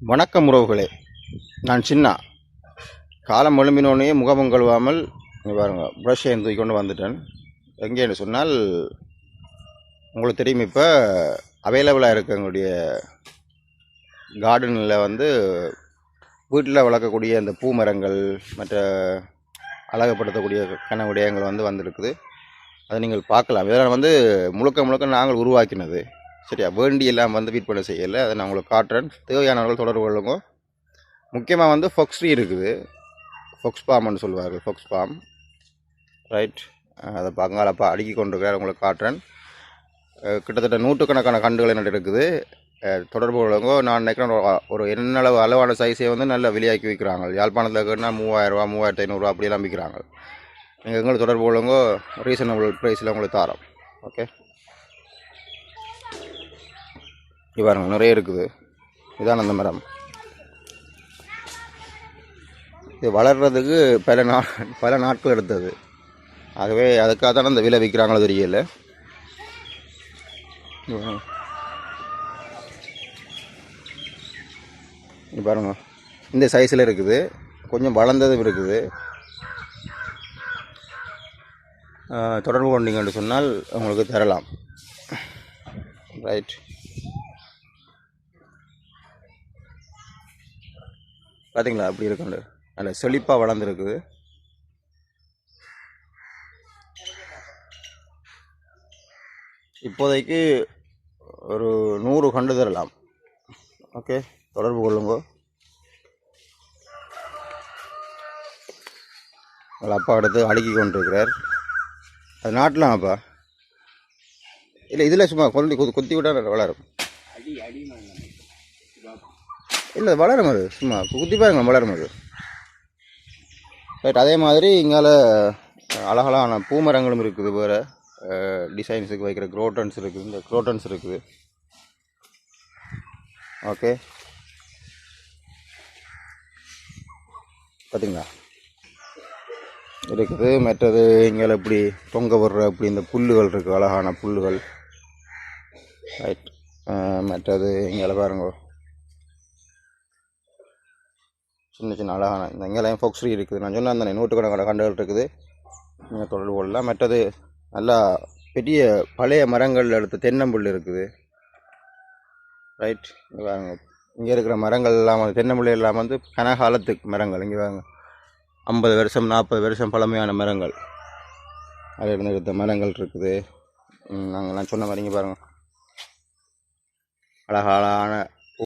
வணக்கம் உறவுகளே, நான் சின்னா. காலம் எழும்பினோடனே முகமும் கழுவாமல் பாருங்க ப்ரஷ்ஷை தூக்கி கொண்டு வந்துட்டேன். எங்கேன்னு சொன்னால் உங்களுக்கு தெரியும், இப்போ அவைலபிளாக இருக்க எங்களுடைய கார்டனில் வீட்டில் வளர்க்கக்கூடிய அந்த பூ மரங்கள் மற்ற அழகுப்படுத்தக்கூடிய விடயங்கள் வந்திருக்குது. அதை நீங்கள் பார்க்கலாம். இதெல்லாம் முழுக்க நாங்கள் உருவாக்கினது. சரியா, வேண்டி எல்லாம் வீட் பண்ண செய்யலை. அதை நான் உங்களுக்கு காட்டுறேன். தேவையானவர்கள் தொடர்பு கொள்ளுங்க. முக்கியமாக ஃபொக்ஸ்ட்ரீ இருக்குது, ஃபொக்ஸ் பாம்னு சொல்லுவார்கள், ஃபொக்ஸ் பாம். ரைட், அதை பங்காளப்பா அடுக்கி கொண்டிருக்கிறார். உங்களுக்கு காட்டுறேன். கிட்டத்தட்ட நூற்றுக்கணக்கான கண்டுகள் என்ன இருக்குது. தொடர்பு கொள்ளுங்க. நான் நினைக்கிறேன் ஒரு என்னளவு அளவான சைஸை நல்லா வெளியாக்கி வைக்கிறாங்க. யாழ்ப்பாணத்தில் கேட்டால் 3000 ரூபா 3500 அப்படியெல்லாம் விற்கிறாங்க. நீங்கள் எங்களுக்கு தொடர்பு கொள்ளுங்க, ரீசனபிள் ப்ரைஸில் உங்களுக்கு தரோம். ஓகே, பாருங்க நிறைய இருக்குது. இதான் அந்த மரம். இது வளர்கிறதுக்கு பல நாட்கள் எடுத்தது. ஆகவே அதுக்காக தான் அந்த விலை விற்கிறாங்களோ தெரியல. பாருங்க, இந்த சைஸில் இருக்குது, கொஞ்சம் வளர்ந்ததும் இருக்குது. தொடர்பு கொண்டீங்கன்னு சொன்னால் உங்களுக்கு தரலாம். ரைட், பார்த்தீங்களா அப்படி இருக்குண்டு நல்ல செழிப்பாக வளர்ந்துருக்குது. இப்போதைக்கு ஒரு 100 கண்டு தரலாம். ஓகே, தொடர்பு கொள்ளுங்க. அப்பா எடுத்து அடுக்கி கொண்டிருக்கிறார். அது நாட்டலாம்ப்பா. இல்லை, இதில் சும்மா கொத்தி விட்டால் வளரும். இல்லை, வளரும். அது சும்மா குத்தி பாருங்க, வளரும் அது. ரைட், அதே மாதிரி இங்கால அழகழகான பூமரங்களும் இருக்குது. வேறு டிசைன்ஸுக்கு வைக்கிற குரோட்டன்ஸ் இருக்குது. இந்த குரோட்டன்ஸ் இருக்குது. ஓகே, பார்த்தீங்களா இருக்குது. மற்றது இங்கே இப்படி தொங்க விடுற அப்படி இந்த புல்லுகள் இருக்குது, அழகான புல்லுகள். ரைட், மற்றது இங்கே பாருங்க சின்ன அழகான இந்த இங்கெல்லாம் ஃபொக்ஸ்ட்ரீ இருக்குது. நான் சொன்ன அந்த நூற்றுக்கணக்கான கண்டுகள் இருக்குது. நீங்கள் தொடர்பு கொள்ளலாம். மற்றது நல்லா பெரிய பழைய மரங்கள் எடுத்து தென்னம்புல் இருக்குது. ரைட், இங்கே பாருங்க, இங்கே இருக்கிற மரங்கள் எல்லாம் தென்னம்புல் எல்லாம் கனகாலத்துக்கு மரங்கள். இங்கே வாங்க, 50 வருஷம் 40 வருஷம் பழமையான மரங்கள். அதிலிருந்து எடுத்த மரங்கள் இருக்குது. நான் சொன்ன மாதிரி இங்கே பாருங்கள், அழகான